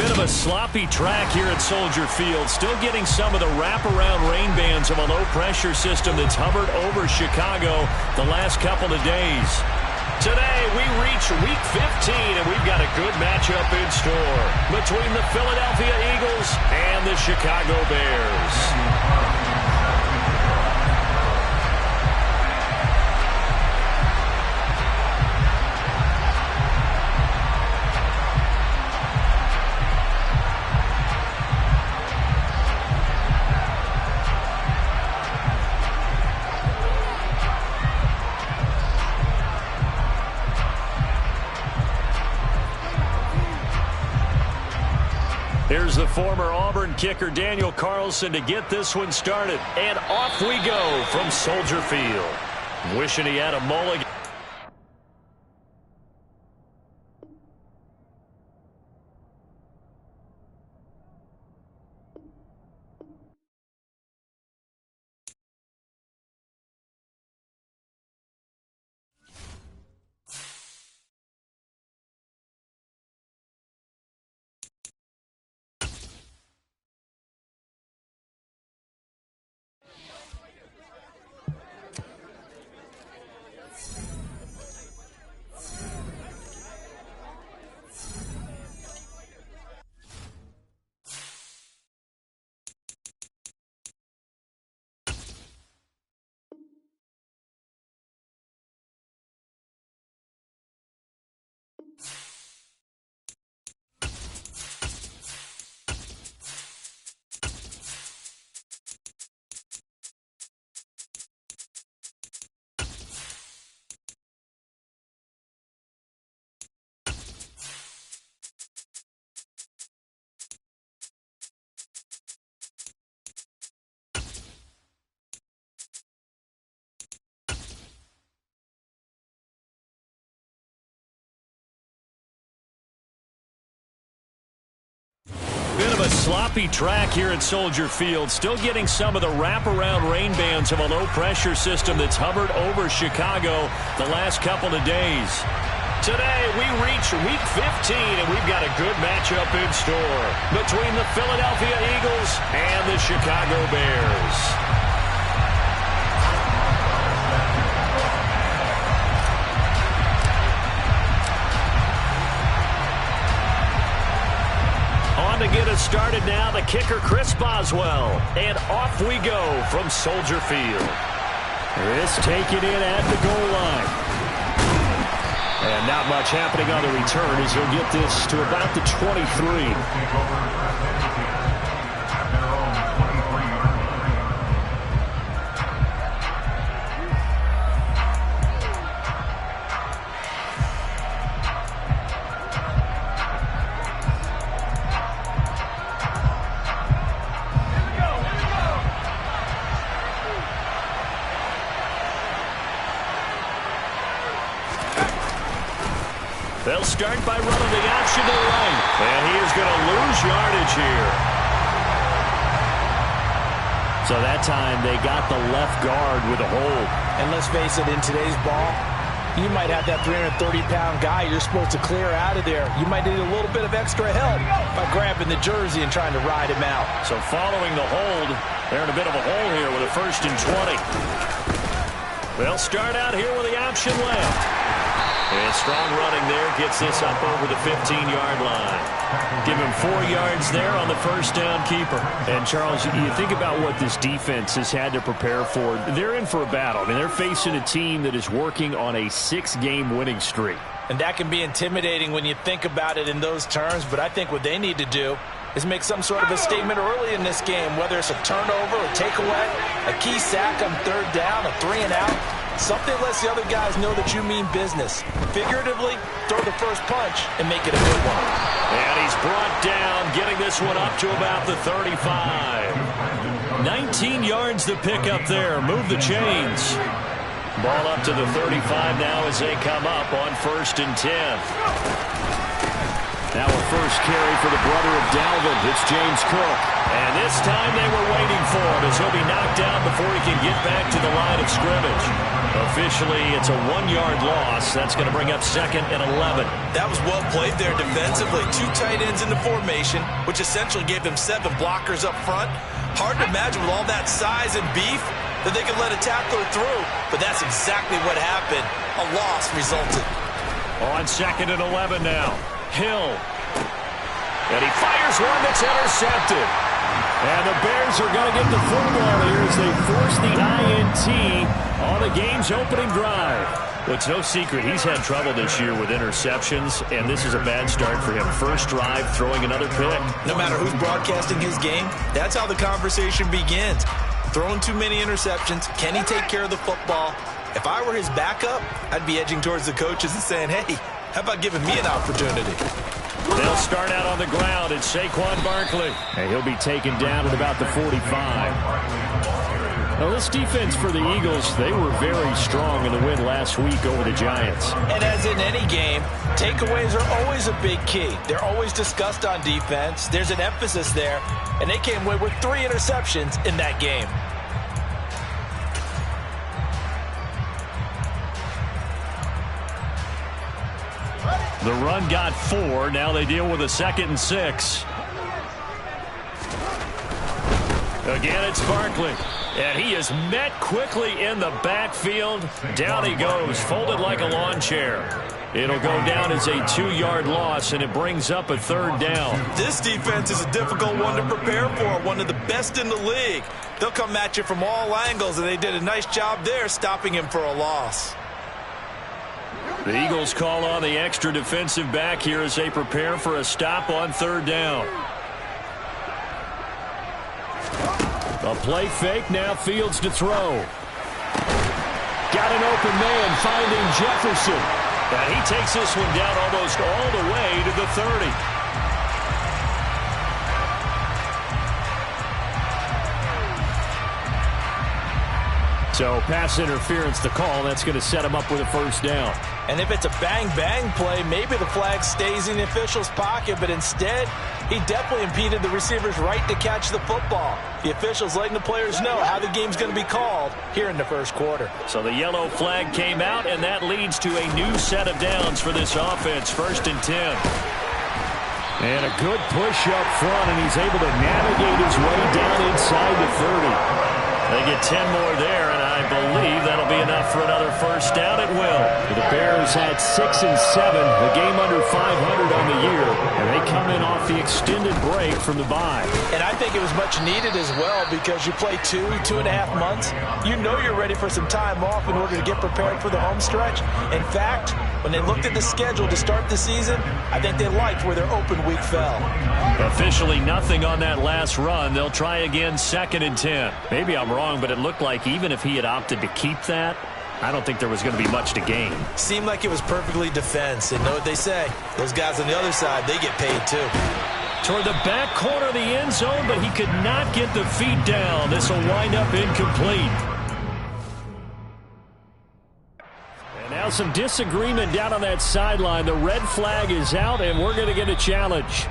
Bit of a sloppy track here at Soldier Field. Still getting some of the wraparound rain bands of a low-pressure system that's hovered over Chicago the last couple of days. Today, we reach Week 15, and we've got a good matchup in store between the Philadelphia Eagles and the Chicago Bears. Here's the former Auburn kicker Daniel Carlson to get this one started. And off we go from Soldier Field. Wishing he had a mulligan. Bit of a sloppy track here at Soldier Field. Still getting some of the wraparound rain bands of a low-pressure system that's hovered over Chicago the last couple of days. Today, we reach Week 15, and we've got a good matchup in store between the Philadelphia Eagles and the Chicago Bears. To get us started now, the kicker Chris Boswell. And off we go from Soldier Field. This taken in at the goal line. And not much happening on the return as he'll get this to about the 23. They'll start by running the option to the right. And he is going to lose yardage here. So that time they got the left guard with a hold. And let's face it, in today's ball, you might have that 330-pound guy you're supposed to clear out of there. You might need a little bit of extra help by grabbing the jersey and trying to ride him out. So following the hold, they're in a bit of a hole here with a 1st and 20. They'll start out here with the option left. And strong running there gets this up over the 15-yard line. Give him 4 yards there on the first down keeper. And, Charles, you think about what this defense has had to prepare for. They're in for a battle. I mean, they're facing a team that is working on a 6-game winning streak. And that can be intimidating when you think about it in those terms. But I think what they need to do is make some sort of a statement early in this game, whether it's a turnover, a takeaway, a key sack on 3rd down, a 3-and-out. Something lets the other guys know that you mean business. Figuratively, throw the first punch and make it a good one. And he's brought down, getting this one up to about the 35. 19 yards to pick up there. Move the chains. Ball up to the 35 now as they come up on 1st and 10. Now a first carry for the brother of Dalvin. It's James Cook. And this time they were waiting for it as he'll be knocked down before he can get back to the line of scrimmage. Officially, it's a 1-yard loss. That's going to bring up 2nd and 11. That was well played there defensively. 2 tight ends in the formation, which essentially gave them 7 blockers up front. Hard to imagine with all that size and beef that they could let a tackler through, but that's exactly what happened. A loss resulted. On 2nd and 11 now. Hill. And he fires one that's intercepted. And the Bears are going to get the football here as they force the INT on the game's opening drive. Well, it's no secret he's had trouble this year with interceptions, and this is a bad start for him. First drive, throwing another pick. No matter who's broadcasting his game, that's how the conversation begins. Throwing too many interceptions. Can he take care of the football? If I were his backup, I'd be edging towards the coaches and saying, hey, how about giving me an opportunity? They'll start out on the ground. It's Saquon Barkley. And he'll be taken down at about the 45. Now, this defense for the Eagles, they were very strong in the win last week over the Giants. And as in any game, takeaways are always a big key. They're always discussed on defense. There's an emphasis there. And they came away with 3 interceptions in that game. The run got 4. Now they deal with a 2nd and 6. Again, it's Barkley. And he is met quickly in the backfield. Down he goes, folded like a lawn chair. It'll go down as a 2-yard loss, and it brings up a 3rd down. This defense is a difficult one to prepare for, one of the best in the league. They'll come at you from all angles, and they did a nice job there stopping him for a loss. The Eagles call on the extra defensive back here as they prepare for a stop on 3rd down. A play fake, now Fields to throw. Got an open man finding Jefferson. And he takes this one down almost all the way to the 30. So pass interference the call. That's going to set him up with a 1st down. And if it's a bang-bang play, maybe the flag stays in the official's pocket, but instead, he definitely impeded the receiver's right to catch the football. The official's letting the players know how the game's going to be called here in the 1st quarter. So the yellow flag came out, and that leads to a new set of downs for this offense. 1st and 10. And a good push up front, and he's able to navigate his way down inside the 30. They get 10 more there, and I believe that'll be enough for another 1st down. It will. The Bears had 6 and 7, a game under 500 on the year, and they come in off the extended break from the bye. And I think it was much needed as well because you play 2.5 months. You know you're ready for some time off in order to get prepared for the home stretch. In fact, when they looked at the schedule to start the season, I think they liked where their open week fell. Officially nothing on that last run. They'll try again 2nd and 10. Maybe I'm wrong, but it looked like even if he had opted to keep that, I don't think there was going to be much to gain. Seemed like it was perfectly defense. And know what they say, those guys on the other side, they get paid too. Toward the back corner of the end zone, but he could not get the feet down. This will wind up incomplete. And now some disagreement down on that sideline. The red flag is out, and we're going to get a challenge.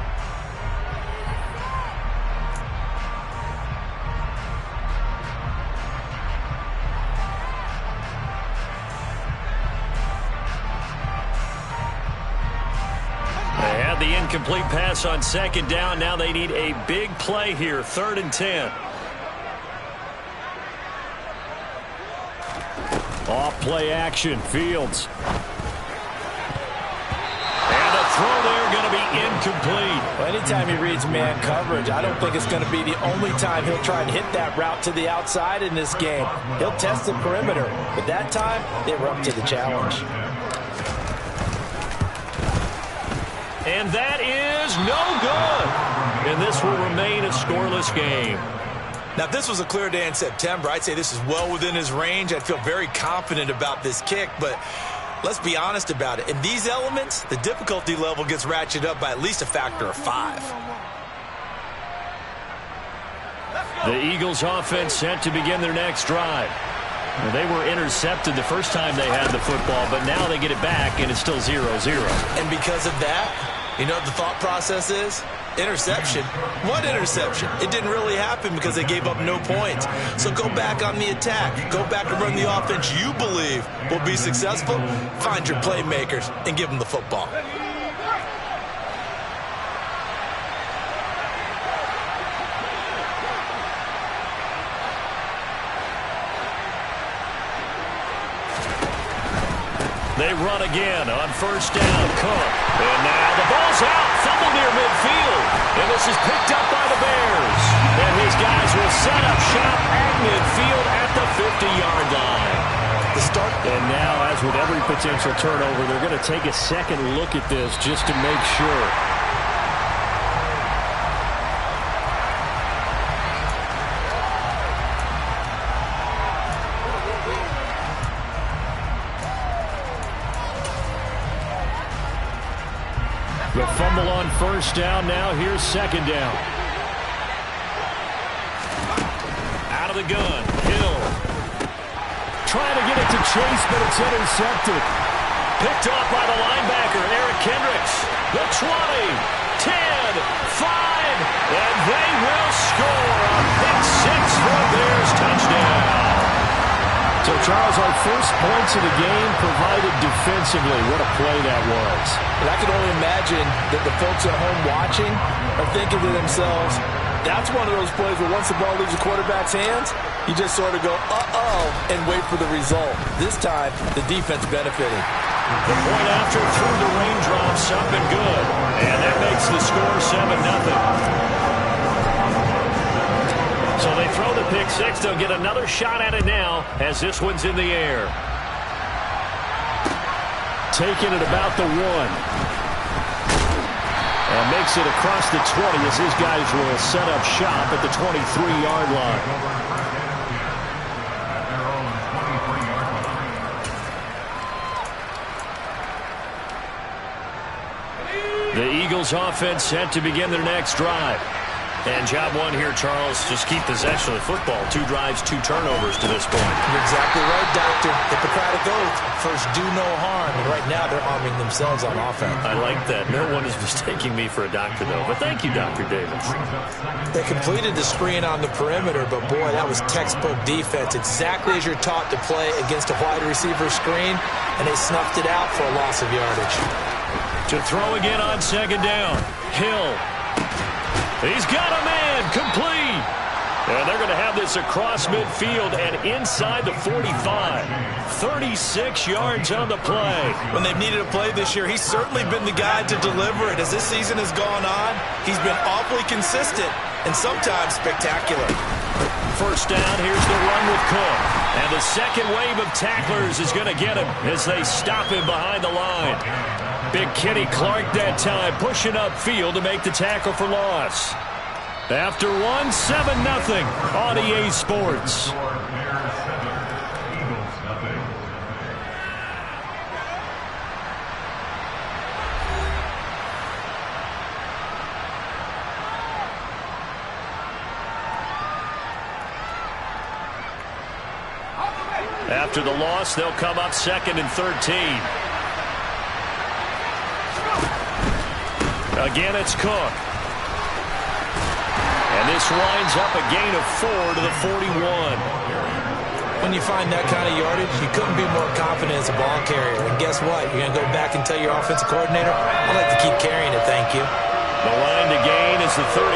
The incomplete pass on 2nd down. Now they need a big play here. 3rd and 10. Off play action. Fields. And a throw there going to be incomplete. Well, anytime he reads man coverage, I don't think it's going to be the only time he'll try and hit that route to the outside in this game. He'll test the perimeter, but that time they were up to the challenge. And that is no good. And this will remain a scoreless game. Now, if this was a clear day in September, I'd say this is well within his range. I'd feel very confident about this kick, but let's be honest about it. In these elements, the difficulty level gets ratcheted up by at least a factor of 5. The Eagles offense set to begin their next drive. They were intercepted the first time they had the football, but now they get it back, and it's still 0-0. And because of that, you know what the thought process is? Interception? What interception? It didn't really happen because they gave up no points. So go back on the attack. Go back and run the offense you believe will be successful. Find your playmakers and give them the football. They run again on first down. Cook. And now the ball's out. Fumble near midfield. And this is picked up by the Bears. And his guys will set up shop at midfield at the 50-yard line. The start. And now, as with every potential turnover, they're going to take a second look at this just to make sure. The fumble on first down. Now here's second down. Out of the gun. Hill. Trying to get it to Chase, but it's intercepted. Picked off by the linebacker, Eric Kendricks. The 20, 10, 5, and they will score a pick six for a Bears touchdown. So, Charles, our first points of the game provided defensively. What a play that was. And I can only imagine that the folks at home watching are thinking to themselves, that's one of those plays where once the ball leaves the quarterback's hands, you just sort of go, uh-oh, and wait for the result. This time, the defense benefited. The point after through the raindrops up and good. And that makes the score 7-0. So they throw the pick six. They'll get another shot at it now as this one's in the air. Taking it about the 1. And makes it across the 20 as his guys will set up shop at the 23-yard line. The Eagles offense set to begin their next drive. And job one here, Charles, just keep possession of the football. 2 drives, 2 turnovers to this point. You're exactly right, Doctor. Hippocratic oath. First, do no harm. And right now, they're arming themselves on offense. I like that. No one is mistaking me for a doctor, though. But thank you, Dr. Davis. They completed the screen on the perimeter, but, boy, that was textbook defense. Exactly as you're taught to play against a wide receiver screen, and they snuffed it out for a loss of yardage. To throw again on second down. Hill. He's got a man, complete. And they're going to have this across midfield and inside the 45. 36 yards on the play. When they've needed a play this year, he's certainly been the guy to deliver it. As this season has gone on, he's been awfully consistent and sometimes spectacular. First down, here's the run with Cook. And the second wave of tacklers is going to get him as they stop him behind the line. Big Kenny Clark that time pushing upfield to make the tackle for loss. After 1, 7-0 on EA Sports. After the loss, they'll come up 2nd and 13. Again, it's Cook. And this winds up a gain of 4 to the 41. When you find that kind of yardage, you couldn't be more confident as a ball carrier. And guess what? You're going to go back and tell your offensive coordinator, I'd like to keep carrying it, thank you. The line to gain is the 33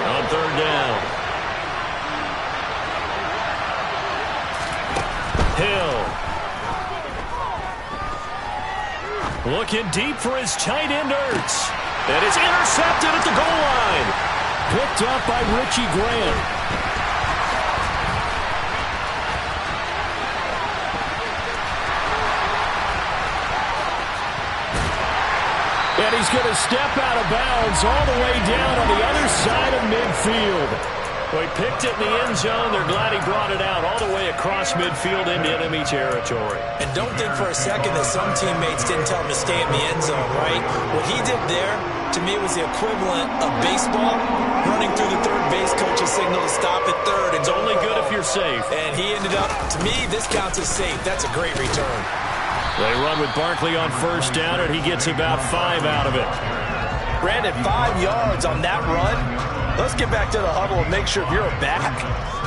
on third down. Hill. Looking deep for his tight end, Ertz. And it's intercepted at the goal line. Picked up by Richie Grant. And he's going to step out of bounds all the way down on the other side of midfield. Well, he picked it in the end zone. They're glad he brought it out all the way across midfield into enemy territory. And don't think for a second that some teammates didn't tell him to stay in the end zone, right? What he did there, to me, was the equivalent of baseball running through the third base coach's signal to stop at third. It's only good if you're safe. And he ended up, to me, this counts as safe. That's a great return. They run with Barkley on first down, and he gets about 5 out of it. Brandon, 5 yards on that run. Let's get back to the huddle and make sure if you're a back,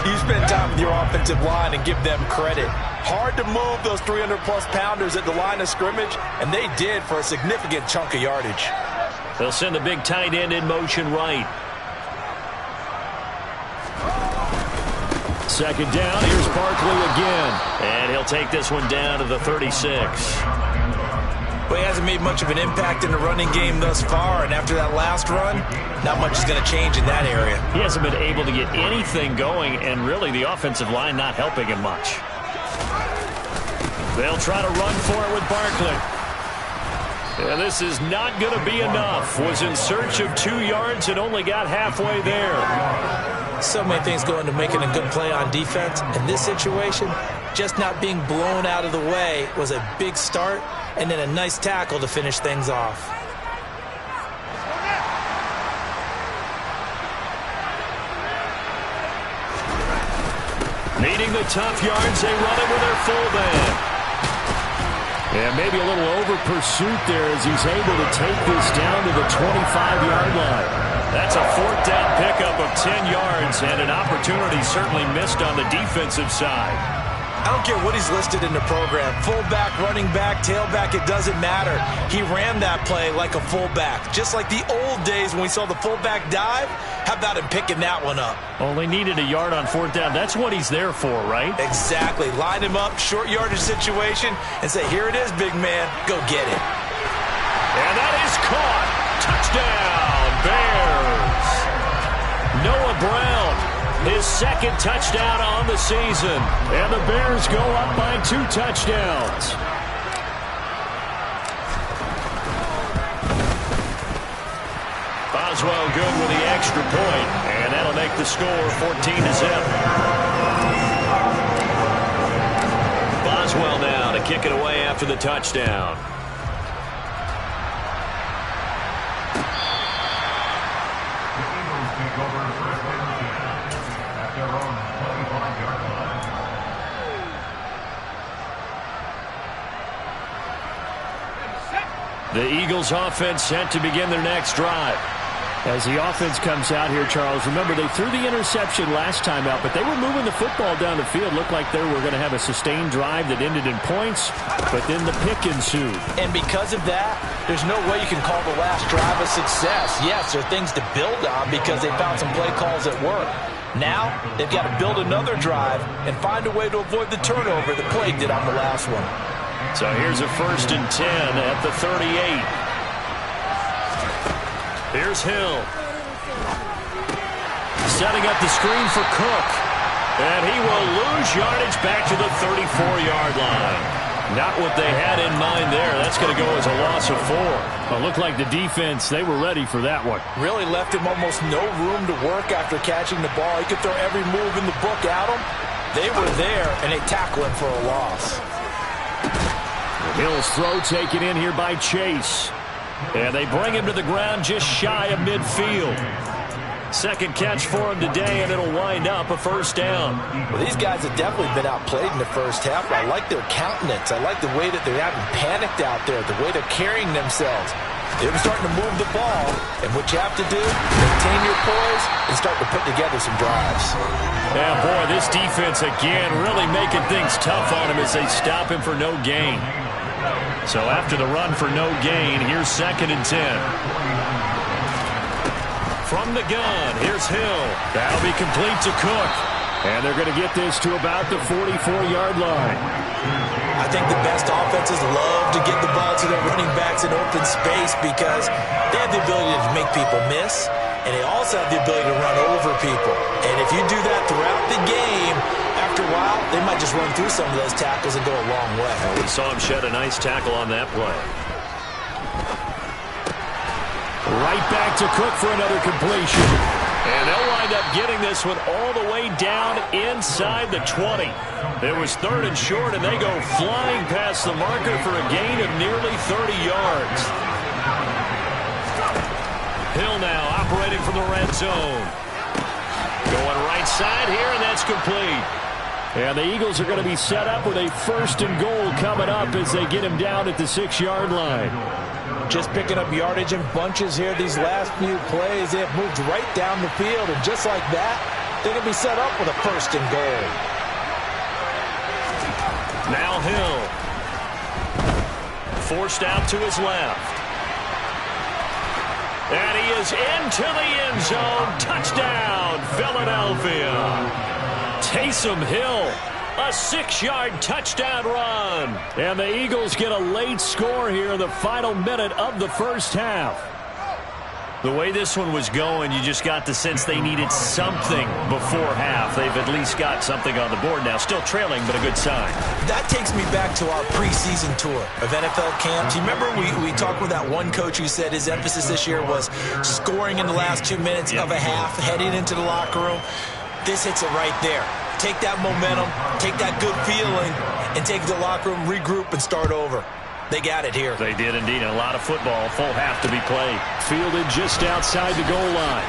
you spend time with your offensive line and give them credit. Hard to move those 300-plus pounders at the line of scrimmage, and they did for a significant chunk of yardage. They'll send the big tight end in motion right. Second down, here's Barkley again. And he'll take this one down to the 36. But he hasn't made much of an impact in the running game thus far, and after that last run, not much is going to change in that area. He hasn't been able to get anything going, and really the offensive line not helping him much. They'll try to run for it with Barkley. And this is not going to be enough. Was in search of 2 yards and only got halfway there. So many things go into making a good play on defense. In this situation, just not being blown out of the way was a big start, and then a nice tackle to finish things off. Needing the tough yards, they run it with their fullback. And maybe a little over pursuit there as he's able to take this down to the 25-yard line. That's a 4th down pickup of 10 yards and an opportunity certainly missed on the defensive side. I don't care what he's listed in the program. Fullback, running back, tailback, it doesn't matter. He ran that play like a fullback. Just like the old days when we saw the fullback dive. How about him picking that one up? Only needed a yard on 4th down. That's what he's there for, right? Exactly. Line him up, short yardage situation, and say, here it is, big man. Go get it. And that is caught. Touchdown, Bears. Noah Brown, his 2nd touchdown on the season. And the Bears go up by 2 touchdowns. Boswell good with the extra point, and that'll make the score 14-0. Boswell now to kick it away after the touchdown. The Eagles offense set to begin their next drive. As the offense comes out here, Charles, remember they threw the interception last time out, but they were moving the football down the field. Looked like they were going to have a sustained drive that ended in points, but then the pick ensued. And because of that, there's no way you can call the last drive a success. Yes, there are things to build on because they found some play calls that work. Now, they've got to build another drive and find a way to avoid the turnover that plagued it on the last one. So here's a 1st and 10 at the 38. Here's Hill. Setting up the screen for Cook. And he will lose yardage back to the 34-yard line. Not what they had in mind there. That's going to go as a loss of 4. Well, looked like the defense, they were ready for that one. Really left him almost no room to work after catching the ball. He could throw every move in the book at him. They were there, and they tackle him for a loss. Hill's throw taken in here by Chase. And they bring him to the ground just shy of midfield. 2nd catch for him today, and it'll wind up a 1st down. Well, these guys have definitely been outplayed in the first half. I like their countenance. I like the way that they're having panicked out there, the way they're carrying themselves. They're starting to move the ball, and what you have to do, maintain your poise and start to put together some drives. Yeah, boy, this defense again really making things tough on him as they stop him for no gain. So after the run for no gain, here's 2nd and 10. From the gun, here's Hill. That'll be complete to Cook. And they're going to get this to about the 44-yard line. I think the best offenses love to get the ball to their running backs in open space because they have the ability to make people miss, and they also have the ability to run over people. And if you do that throughout the game, after a while, they might just run through some of those tackles and go a long way. We saw him shed a nice tackle on that play. Right back to Cook for another completion. And they'll wind up getting this one all the way down inside the 20. It was 3rd and short, and they go flying past the marker for a gain of nearly 30 yards. Hill now operating from the red zone. Going right side here, and that's complete. And the Eagles are going to be set up with a 1st and goal coming up as they get him down at the 6-yard line. Just picking up yardage in bunches here these last few plays. They have moved right down the field, and just like that, they're going to be set up with a 1st and goal. Now Hill. Forced out to his left. And he is into the end zone. Touchdown, Philadelphia. Taysom Hill, a 6-yard touchdown run. And the Eagles get a late score here in the final minute of the first half. The way this one was going, you just got the sense they needed something before half. They've at least got something on the board now. Still trailing, but a good sign. That takes me back to our preseason tour of NFL camps. You remember we talked with that one coach who said his emphasis this year was scoring in the last 2 minutes of a half, heading into the locker room. This hits it right there. Take that momentum, take that good feeling, and take the locker room, regroup, and start over. They got it here. They did indeed. And a lot of football, full half to be played. Fielded just outside the goal line.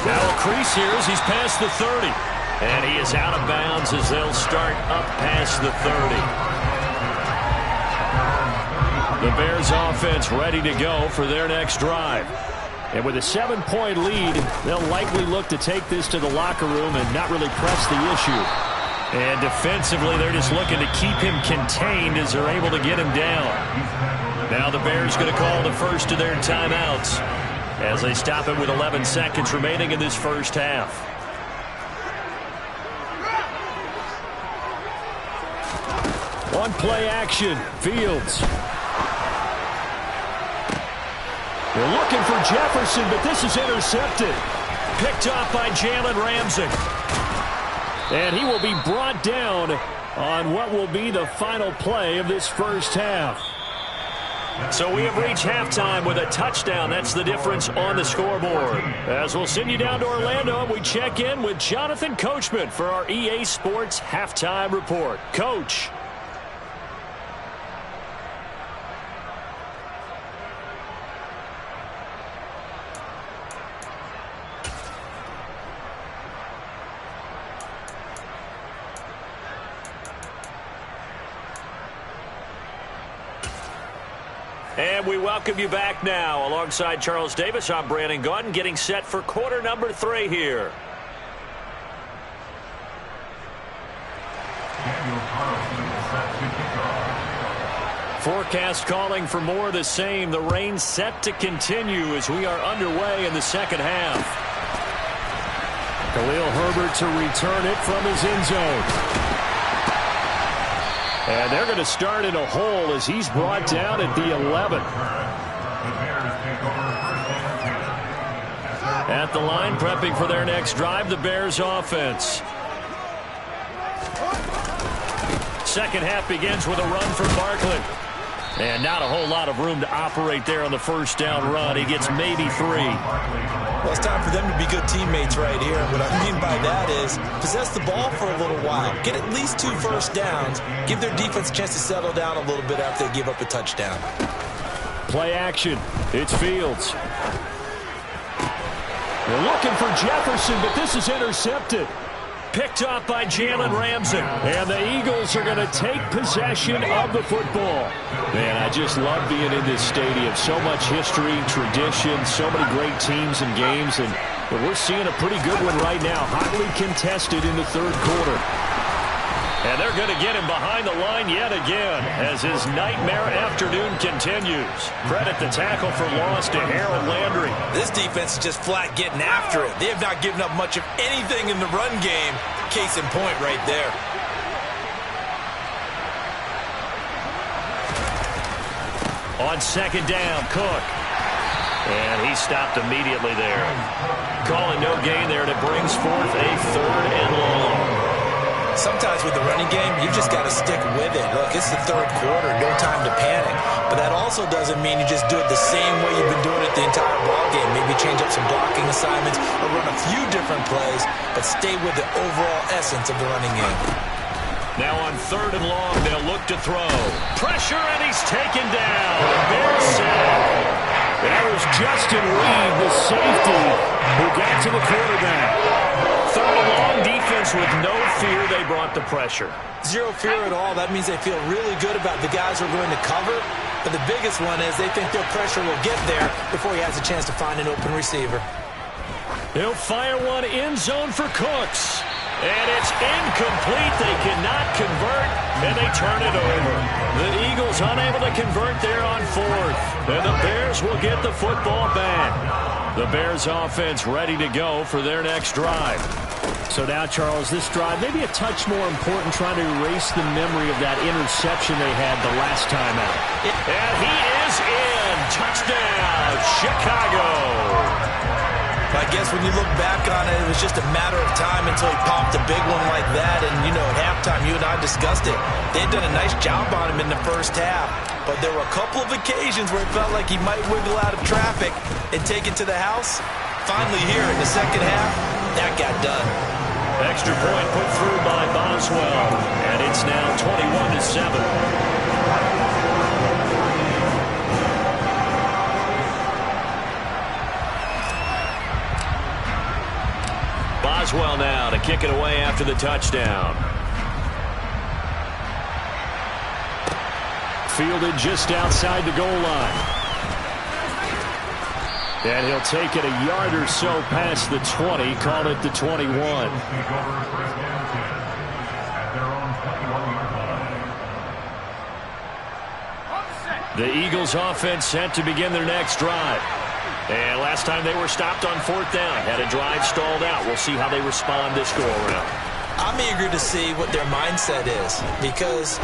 Now a crease here as he's past the 30. And he is out of bounds as they'll start up past the 30. The Bears offense ready to go for their next drive. And with a 7-point lead, they'll likely look to take this to the locker room and not really press the issue. And defensively, they're just looking to keep him contained as they're able to get him down. Now the Bears going to call the first of their timeouts as they stop it with 11 seconds remaining in this first half. On play action, Fields. They're looking for Jefferson, but this is intercepted. Picked off by Jalen Ramsey. And he will be brought down on what will be the final play of this first half. So we have reached halftime with a touchdown. That's the difference on the scoreboard. As we'll send you down to Orlando, we check in with Jonathan Coachman for our EA Sports Halftime Report. Coach. And we welcome you back now. Alongside Charles Davis, I'm Brandon Gaudin, getting set for quarter number 3 here. Forecast calling for more of the same. The rain set to continue as we are underway in the second half. Khalil Herbert to return it from his end zone. And they're going to start in a hole as he's brought down at the 11. At the line, prepping for their next drive, the Bears offense. Second half begins with a run from Barkley. And not a whole lot of room to operate there on the first down run. He gets maybe 3. Well, it's time for them to be good teammates right here. What I mean by that is possess the ball for a little while. Get at least 2 first downs. Give their defense a chance to settle down a little bit after they give up a touchdown. Play action. It's Fields. They're looking for Jefferson, but this is intercepted. Picked off by Jalen Ramsey. And the Eagles are going to take possession of the football. Man, I just love being in this stadium. So much history, tradition, so many great teams and games. And we're seeing a pretty good one right now. Hotly contested in the third quarter. And they're going to get him behind the line yet again as his nightmare afternoon continues. Credit the tackle for loss to Harold Landry. This defense is just flat getting after it. They have not given up much of anything in the run game. Case in point right there. On second down, Cook. And he stopped immediately there. Calling no gain there, and it brings forth a 3rd and long. Sometimes with the running game, you've just got to stick with it. Look, it's the third quarter, no time to panic. But that also doesn't mean you just do it the same way you've been doing it the entire ballgame. Maybe change up some blocking assignments or run a few different plays, but stay with the overall essence of the running game. Now on 3rd and long, they'll look to throw. Pressure, and he's taken down. Bears sack. That was Justin Reed, the safety, who got to the quarterback. Third and long, defense with no fear. They brought the pressure. Zero fear at all. That means they feel really good about the guys who are going to cover. But the biggest one is they think their pressure will get there before he has a chance to find an open receiver. He'll fire one end zone for Cooks. And it's incomplete. They cannot convert, and they turn it over. The Eagles unable to convert there on fourth. And the Bears will get the football back. The Bears offense ready to go for their next drive. So now, Charles, this drive maybe a touch more important, trying to erase the memory of that interception they had the last time out. And he is in. Touchdown, Chicago. I guess when you look back on it, it was just a matter of time until he popped a big one like that. And, you know, at halftime, you and I discussed it. They had done a nice job on him in the first half. But there were a couple of occasions where it felt like he might wiggle out of traffic and take it to the house. Finally here in the second half, that got done. Extra point put through by Boswell. And it's now 21-7. Boswell now to kick it away after the touchdown. Fielded just outside the goal line. And he'll take it a yard or so past the 20, call it the 21. The Eagles offense set to begin their next drive. And last time they were stopped on fourth down, had a drive stalled out. We'll see how they respond this go-around. I'm eager to see what their mindset is, because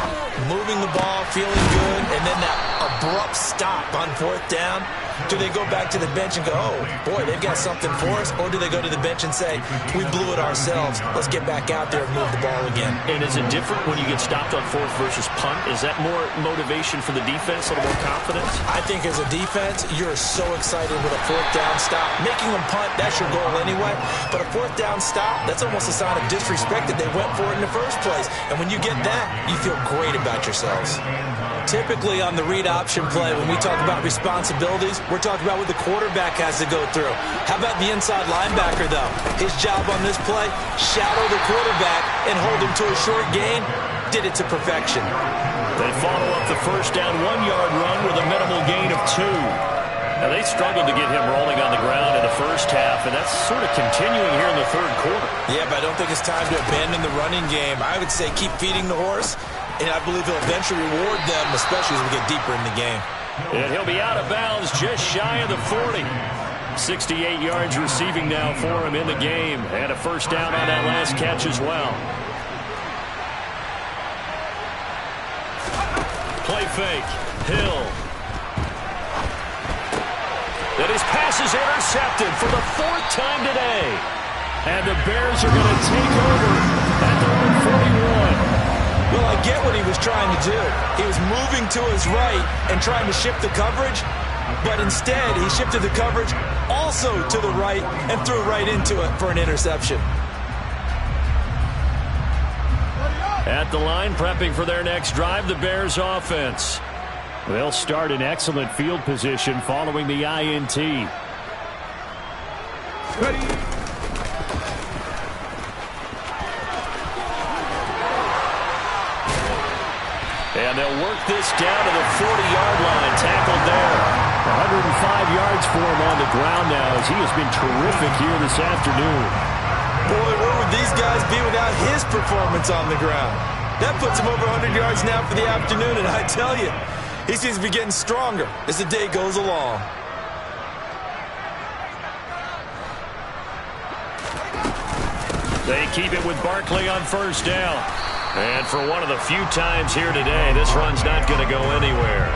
moving the ball, feeling good, and then that abrupt stop on fourth down, do they go back to the bench and go, oh, boy, they've got something for us? Or do they go to the bench and say, we blew it ourselves, let's get back out there and move the ball again? And is it different when you get stopped on fourth versus punt? Is that more motivation for the defense, a little more confidence? I think as a defense, you're so excited with a fourth down stop. Making them punt, that's your goal anyway. But a fourth down stop, that's almost a sign of disrespect that they went for it in the first place. And when you get that, you feel great about yourselves. Typically on the read option play, when we talk about responsibilities, we're talking about what the quarterback has to go through. How about the inside linebacker, though? His job on this play, shadow the quarterback and hold him to a short gain. Did it to perfection. They follow up the first down 1-yard run with a minimal gain of 2. Now, they struggled to get him rolling on the ground in the first half, and that's sort of continuing here in the third quarter. Yeah, but I don't think it's time to abandon the running game. I would say keep feeding the horse, and I believe he'll eventually reward them, especially as we get deeper in the game. And he'll be out of bounds just shy of the 40. 68 yards receiving now for him in the game, and a first down on that last catch as well. Play fake. Hill. That his pass is intercepted for the 4th time today. And the Bears are going to take over at their own 41. Well, I get what he was trying to do. He was moving to his right and trying to shift the coverage, but instead he shifted the coverage also to the right and threw right into it for an interception. At the line, prepping for their next drive, the Bears offense. They'll start in excellent field position following the INT. Ready. And they'll work this down to the 40-yard line. Tackled there. 105 yards for him on the ground now, as he has been terrific here this afternoon. Boy, where would these guys be without his performance on the ground? That puts him over 100 yards now for the afternoon, and I tell you, he seems to be getting stronger as the day goes along. They keep it with Barkley on first down. And for one of the few times here today, this run's not going to go anywhere.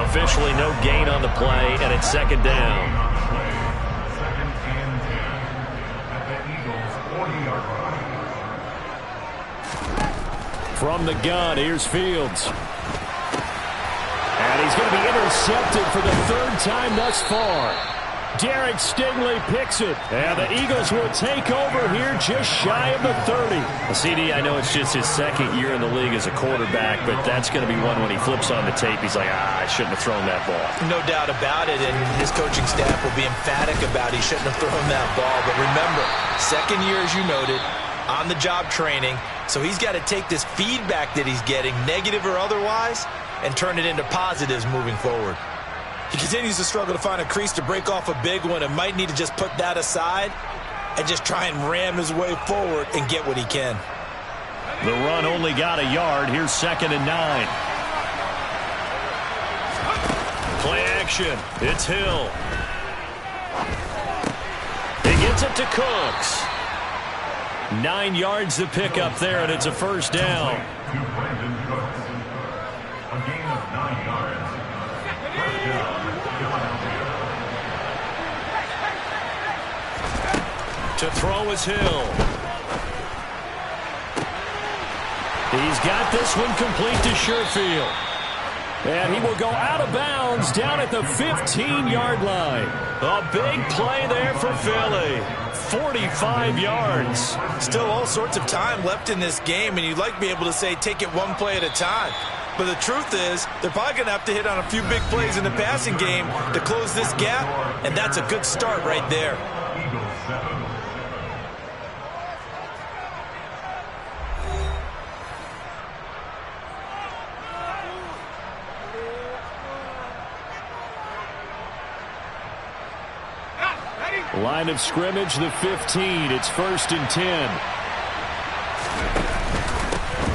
Officially no gain on the play, and it's second down. From the gun, here's Fields. And he's going to be intercepted for the 3rd time thus far. Derek Stingley picks it. And the Eagles will take over here just shy of the 30. Well, CD, I know it's just his second year in the league as a quarterback, but that's going to be one when he flips on the tape. He's like, I shouldn't have thrown that ball. No doubt about it, and his coaching staff will be emphatic about he shouldn't have thrown that ball. But remember, second year, as you noted, on-the-job training, so he's got to take this feedback that he's getting, negative or otherwise, and turn it into positives moving forward. He continues to struggle to find a crease to break off a big one and might need to just put that aside and just try and ram his way forward and get what he can. The run only got a yard. Here's 2nd and 9. Play action. It's Hill. He gets it to Cooks. 9 yards to pick up there, and it's a first down. A gain of 9 yards. First down, Philadelphia. To throw is Hill. He's got this one complete to Sherfield. And he will go out of bounds down at the 15-yard line. A big play there for Philly. 45 yards. Still all sorts of time left in this game, and you'd like to be able to say take it one play at a time. But the truth is, they're probably going to have to hit on a few big plays in the passing game to close this gap, and that's a good start right there. Eagles 7. Line of scrimmage, the 15. It's 1st and 10.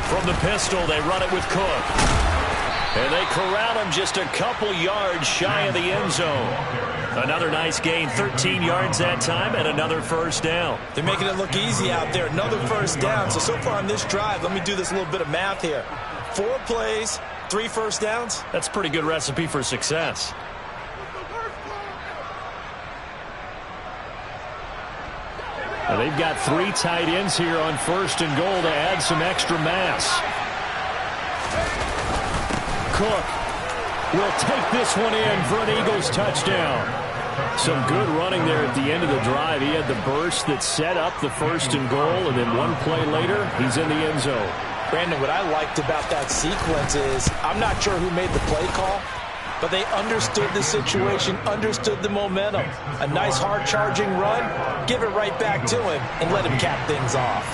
From the pistol, they run it with Cook. And they corral him just a couple yards shy of the end zone. Another nice gain, 13 yards that time, and another first down. They're making it look easy out there. Another first down. So far on this drive, let me do this little bit of math here. 4 plays, 3 first downs. That's a pretty good recipe for success. Now they've got 3 tight ends here on 1st and goal to add some extra mass. Cook will take this one in for an Eagles touchdown. Some good running there at the end of the drive. He had the burst that set up the 1st and goal, and then one play later, he's in the end zone. Brandon, what I liked about that sequence is I'm not sure who made the play call, but they understood the situation, understood the momentum. A nice hard-charging run, give it right back to him, and let him cap things off.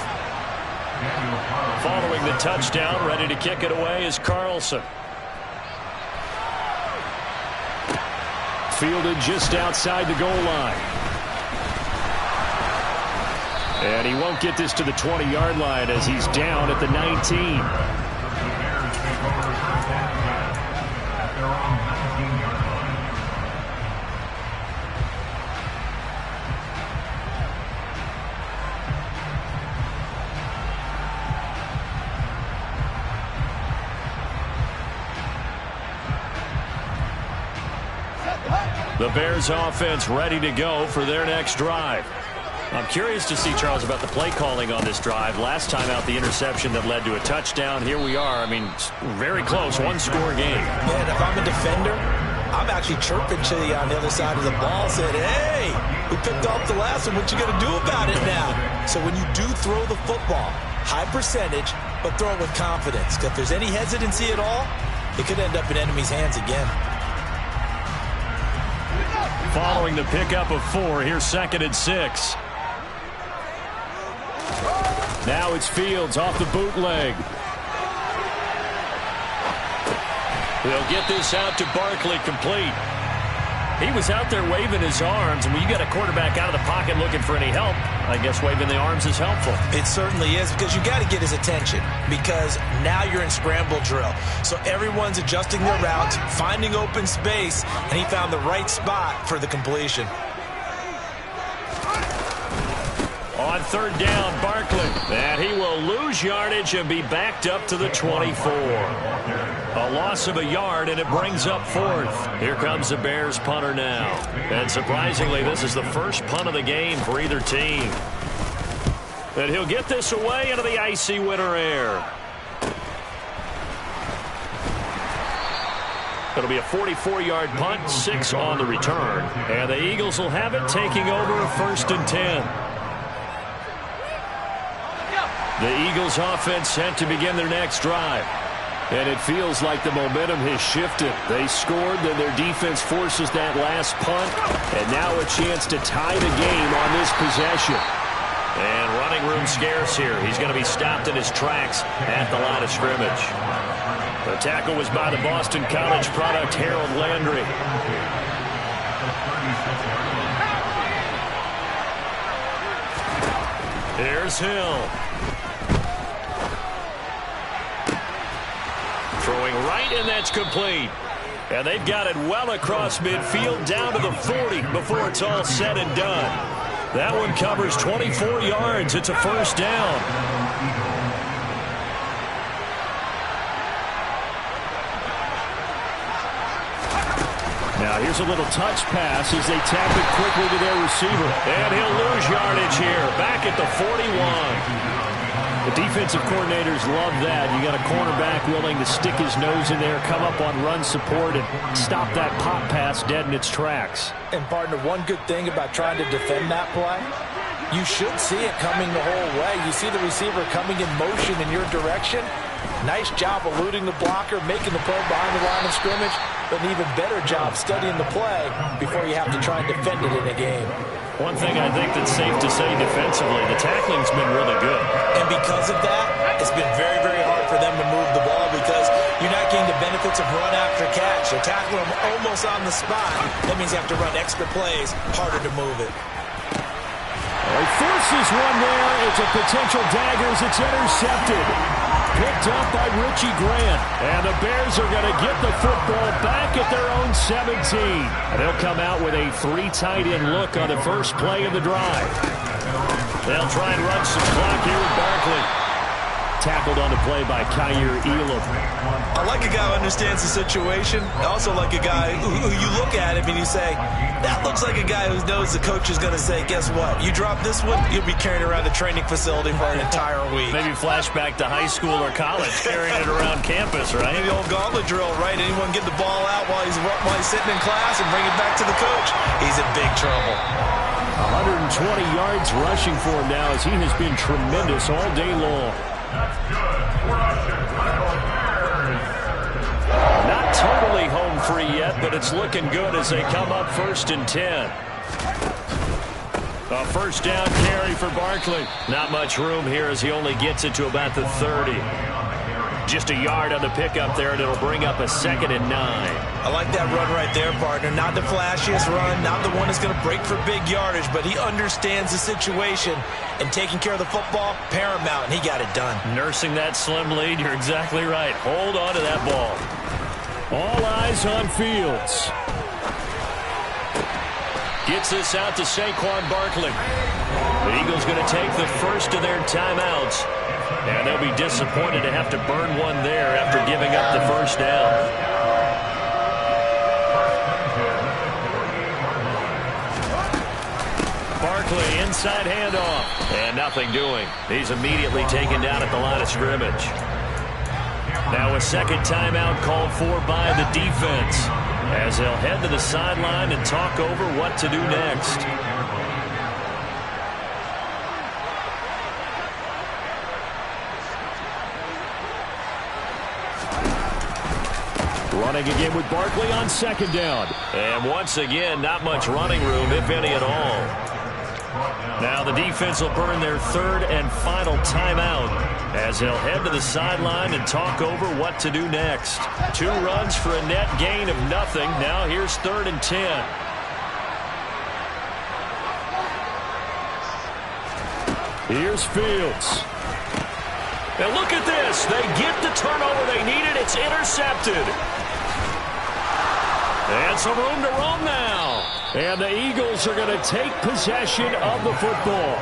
Following the touchdown, ready to kick it away is Carlson. Fielded just outside the goal line. And he won't get this to the 20-yard line as he's down at the 19. The Bears offense ready to go for their next drive. I'm curious to see, Charles, about the play calling on this drive. Last time out, the interception that led to a touchdown. Here we are. I mean, very close, one-score game. Man, if I'm a defender, I'm actually chirping to you on the other side of the ball, said, hey, we picked off the last one. What you going to do about it now? So when you do throw the football, high percentage, but throw it with confidence. Because if there's any hesitancy at all, it could end up in enemy's hands again. Following the pickup of 4, here's 2nd and 6. Now it's Fields off the bootleg. They'll get this out to Barkley, complete. He was out there waving his arms, and when you got a quarterback out of the pocket looking for any help, I guess waving the arms is helpful. It certainly is, because you got to get his attention, because now you're in scramble drill. So everyone's adjusting their routes, finding open space, and he found the right spot for the completion. On 3rd down, Barkley. And he will lose yardage and be backed up to the 24. A loss of a yard, and it brings up 4th. Here comes the Bears punter now. And surprisingly, this is the first punt of the game for either team. And he'll get this away into the icy winter air. It'll be a 44-yard punt, 6 on the return. And the Eagles will have it, taking over first and 10. The Eagles offense set to begin their next drive. And it feels like the momentum has shifted. They scored, then their defense forces that last punt. And now a chance to tie the game on this possession. And running room scarce here. He's going to be stopped in his tracks at the line of scrimmage. The tackle was by the Boston College product, Harold Landry. Here's Hill. Throwing right, and that's complete. And they've got it well across midfield down to the 40 before it's all said and done. That one covers 24 yards. It's a first down. Now here's a little touch pass as they tap it quickly to their receiver. And he'll lose yardage here. Back at the 41. The defensive coordinators love that. You got a cornerback willing to stick his nose in there, come up on run support, and stop that pop pass dead in its tracks. And, partner, one good thing about trying to defend that play, you should see it coming the whole way. You see the receiver coming in motion in your direction. Nice job eluding the blocker, making the play behind the line of scrimmage, but an even better job studying the play before you have to try and defend it in a game. One thing I think that's safe to say defensively, the tackling's been really good. And because of that, it's been very, very hard for them to move the ball because you're not getting the benefits of run after catch. You tackle them almost on the spot. That means you have to run extra plays, harder to move it. He forces one there. It's a potential dagger as it's intercepted. Picked up by Richie Grant. And the Bears are going to get the football back at their own 17. And they'll come out with a 3 tight end look on the first play of the drive. They'll try and run some clock here with Barkley. Tackled on the play by Kaiir Elam. I like a guy who understands the situation. I also like a guy who you look at him and you say, that looks like a guy who knows the coach is going to say, guess what? You drop this one, you'll be carrying around the training facility for an entire week. Maybe flashback to high school or college, carrying it around campus, right? Maybe the old gauntlet drill, right? Anyone get the ball out while he's sitting in class and bring it back to the coach? He's in big trouble. 120 yards rushing for him now as he has been tremendous all day long. Not totally home free yet, but it's looking good as they come up first and 10. A first down carry for Barkley. Not much room here as he only gets it to about the 30. Just a yard on the pickup there, and it'll bring up a 2nd and 9. I like that run right there, partner. Not the flashiest run, not the one that's going to break for big yardage, but he understands the situation, and taking care of the football, paramount, and he got it done. Nursing that slim lead, you're exactly right. Hold on to that ball. All eyes on Fields. Gets this out to Saquon Barkley. The Eagles going to take the first of their timeouts. And they'll be disappointed to have to burn one there after giving up the first down. Barkley, inside handoff. And nothing doing. He's immediately taken down at the line of scrimmage. Now a second timeout called for by the defense, as they'll head to the sideline and talk over what to do next. Running again with Barkley on second down. And once again, not much running room, if any at all. Now the defense will burn their third and final timeout as they'll head to the sideline and talk over what to do next. 2 runs for a net gain of nothing. Now here's 3rd and 10. Here's Fields. And look at this. They get the turnover they needed. It's intercepted. And some room to roam now. And the Eagles are going to take possession of the football.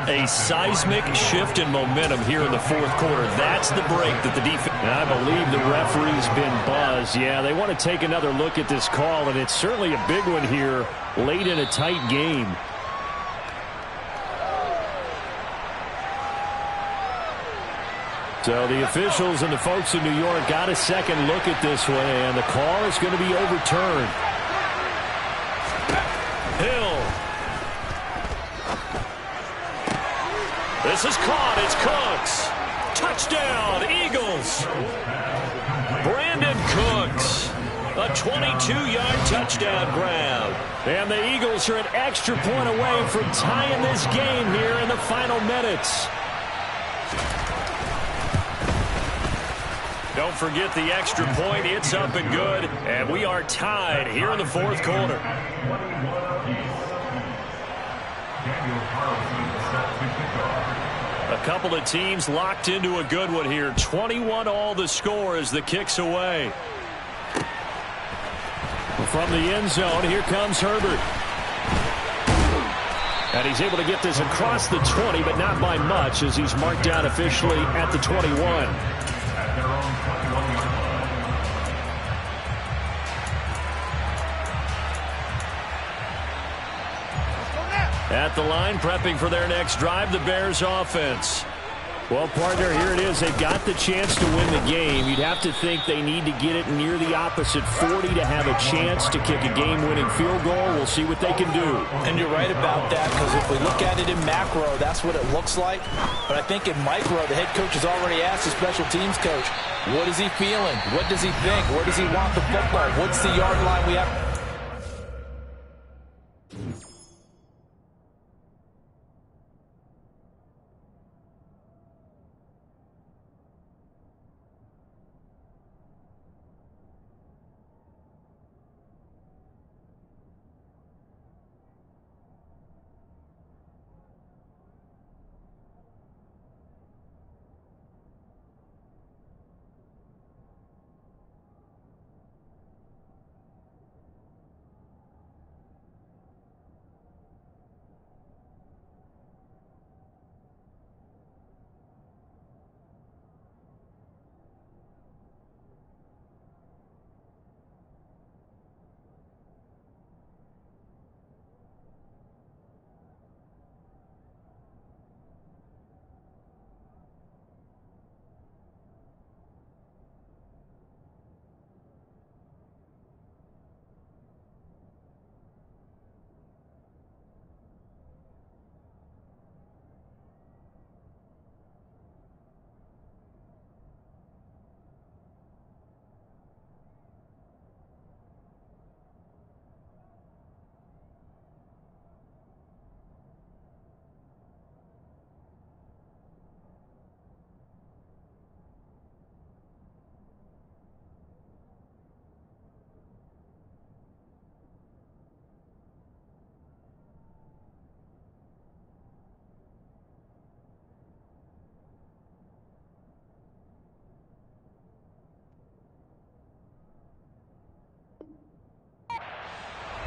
A seismic shift in momentum here in the fourth quarter. That's the break that the defense... I believe the referee's been buzzed. Yeah, they want to take another look at this call, and it's certainly a big one here late in a tight game. So the officials and the folks in New York got a second look at this one, and the call is going to be overturned. Hill. This is caught. It's Cooks. Touchdown, Eagles. Brandon Cooks. A 22-yard touchdown grab. And the Eagles are an extra point away from tying this game here in the final minutes. Don't forget the extra point. It's up and good. And we are tied here in the fourth quarter. A couple of teams locked into a good one here. 21-all the score as the kick's away. From the end zone, here comes Herbert. And he's able to get this across the 20, but not by much, as he's marked down officially at the 21. At the line, prepping for their next drive, the Bears offense. Well, partner, here it is. They've got the chance to win the game. You'd have to think they need to get it near the opposite 40 to have a chance to kick a game-winning field goal. We'll see what they can do. And you're right about that, because if we look at it in macro, that's what it looks like. But I think in micro, the head coach has already asked the special teams coach, what is he feeling? What does he think? Where does he want the football? What's the yard line we have?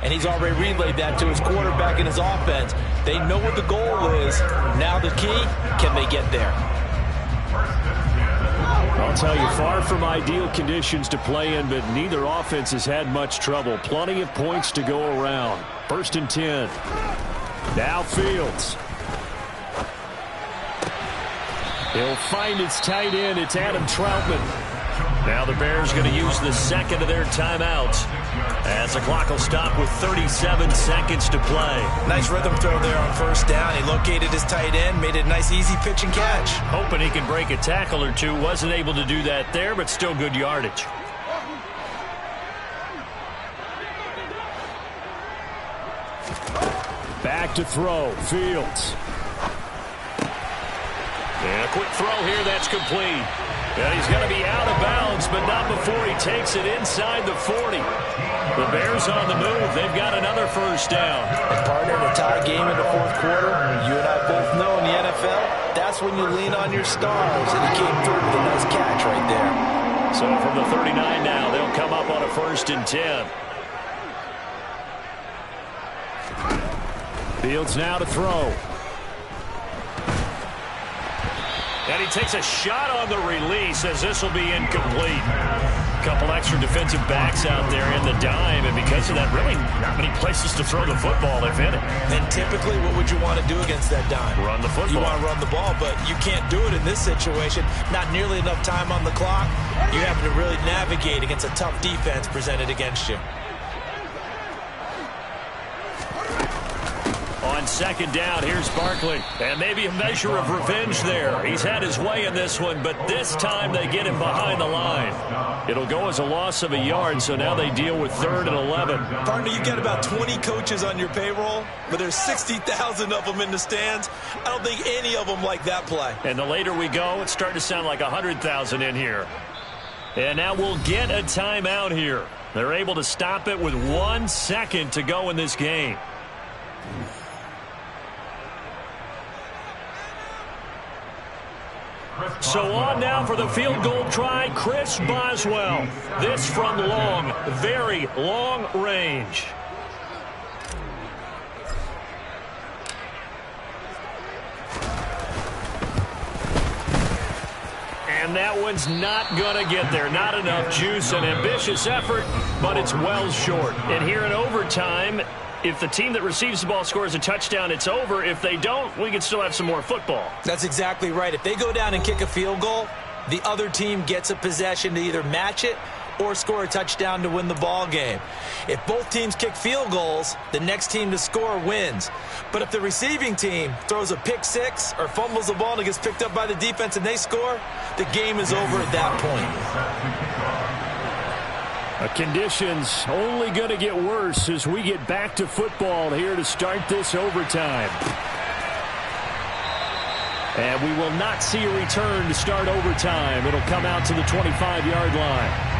And he's already relayed that to his quarterback and his offense. They know what the goal is. Now the key, can they get there? I'll tell you, far from ideal conditions to play in, but neither offense has had much trouble. Plenty of points to go around. 1st and 10. Now Fields. He'll find its tight end. It's Adam Troutman. Now the Bears going to use the second of their timeouts as the clock will stop with 37 seconds to play. Nice rhythm throw there on 1st down. He located his tight end, made it a nice easy pitch and catch. Hoping he can break a tackle or two. Wasn't able to do that there, but still good yardage. Back to throw. Fields. And a quick throw here that's complete. And he's going to be out of bounds, but not before he takes it inside the 40. The Bears on the move. They've got another 1st down. And partner, in a tie game in the 4th quarter, you and I both know in the NFL, that's when you lean on your stars. And he came through with a nice catch right there. So from the 39 now, they'll come up on a 1st and 10. Fields now to throw. And he takes a shot on the release as this will be incomplete. couple extra defensive backs out there in the dime, and because of that, really not many places to throw the football, if any. And typically, what would you want to do against that dime? Run the football. You want to run the ball, but you can't do it in this situation. Not nearly enough time on the clock. You have to really navigate against a tough defense presented against you. On second down, here's Barkley. And maybe a measure of revenge there. He's had his way in this one, but this time they get him behind the line. It'll go as a loss of a yard, so now they deal with 3rd and 11. Partner, you got about 20 coaches on your payroll, but there's 60,000 of them in the stands. I don't think any of them like that play. And the later we go, it's starting to sound like 100,000 in here. And now we'll get a timeout here. They're able to stop it with 1 second to go in this game. So on now for the field goal try, Chris Boswell. This from long, very long range. And that one's not going to get there. Not enough juice. An ambitious effort, but it's well short. And here in overtime, if the team that receives the ball scores a touchdown, it's over. If they don't, we can still have some more football. That's exactly right. If they go down and kick a field goal, the other team gets a possession to either match it or score a touchdown to win the ball game. If both teams kick field goals, the next team to score wins. But if the receiving team throws a pick six or fumbles the ball and it gets picked up by the defense and they score, the game is over at that point. Conditions only going to get worse as we get back to football here to start this overtime. And we will not see a return to start overtime. It'll come out to the 25-yard line.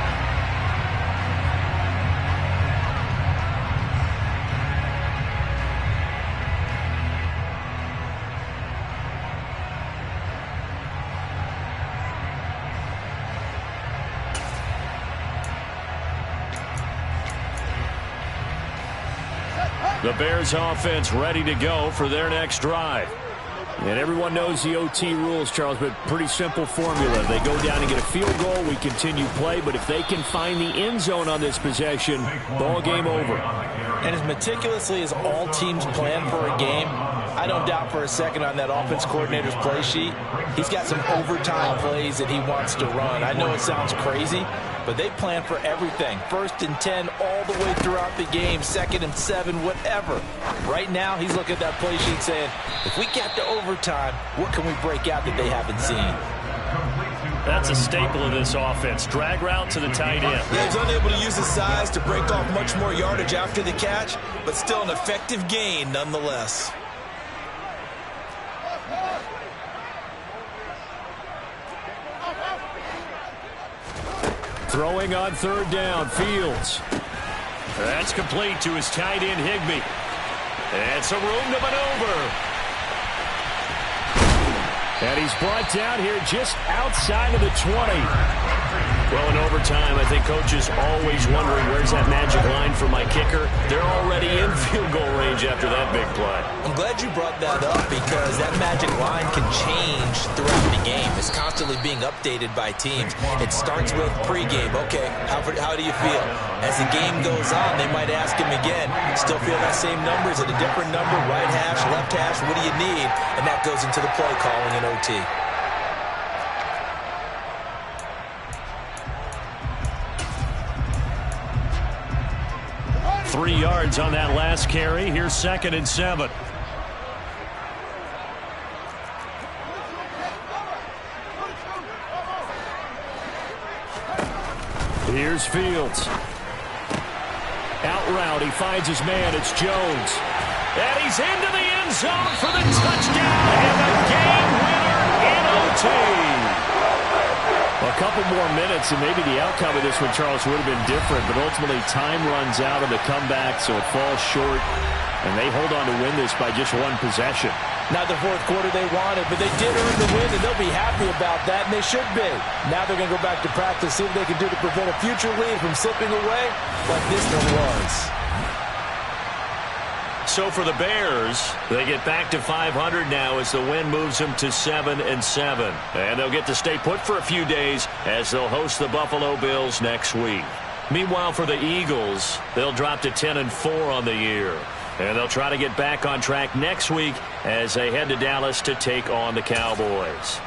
The Bears offense ready to go for their next drive. And everyone knows the OT rules, Charles, but pretty simple formula. They go down and get a field goal, we continue play, but if they can find the end zone on this possession, ball game over. And as meticulously as all teams plan for a game, I don't doubt for a second on that offense coordinator's play sheet, he's got some overtime plays that he wants to run. I know it sounds crazy, but they plan for everything. 1st and 10 all the way throughout the game, 2nd and 7, whatever. Right now, he's looking at that play sheet saying, if we get to overtime, what can we break out that they haven't seen? That's a staple of this offense. Drag route to the tight end. Yeah, he's unable to use his size to break off much more yardage after the catch, but still an effective gain nonetheless. Throwing on 3rd down, Fields. That's complete to his tight end, Higbee. And some room to maneuver. And he's brought down here just outside of the 20. Well, in overtime, I think coaches always wondering where's that magic line for my kicker. They're already in field goal range after that big play. I'm glad you brought that up because that magic line can change throughout the game. It's constantly being updated by teams. It starts with pregame. Okay, how do you feel? As the game goes on, they might ask him again, still feel that same number? Is it a different number? Right hash, left hash, what do you need? And that goes into the play calling in OT. 3 yards on that last carry. Here's 2nd and 7. Here's Fields. Out route, he finds his man. It's Jones. And he's into the end zone for the touchdown and the game winner in OT. A couple more minutes, and maybe the outcome of this one, Charles, would have been different, but ultimately time runs out of the comeback, so it falls short, and they hold on to win this by just 1 possession. Not the 4th quarter they wanted, but they did earn the win, and they'll be happy about that, and they should be. Now they're going to go back to practice, see what they can do to prevent a future lead from slipping away like this one was. so for the Bears, they get back to 500 now as the win moves them to 7-7. And they'll get to stay put for a few days as they'll host the Buffalo Bills next week. Meanwhile, for the Eagles, they'll drop to 10-4 on the year. And they'll try to get back on track next week as they head to Dallas to take on the Cowboys.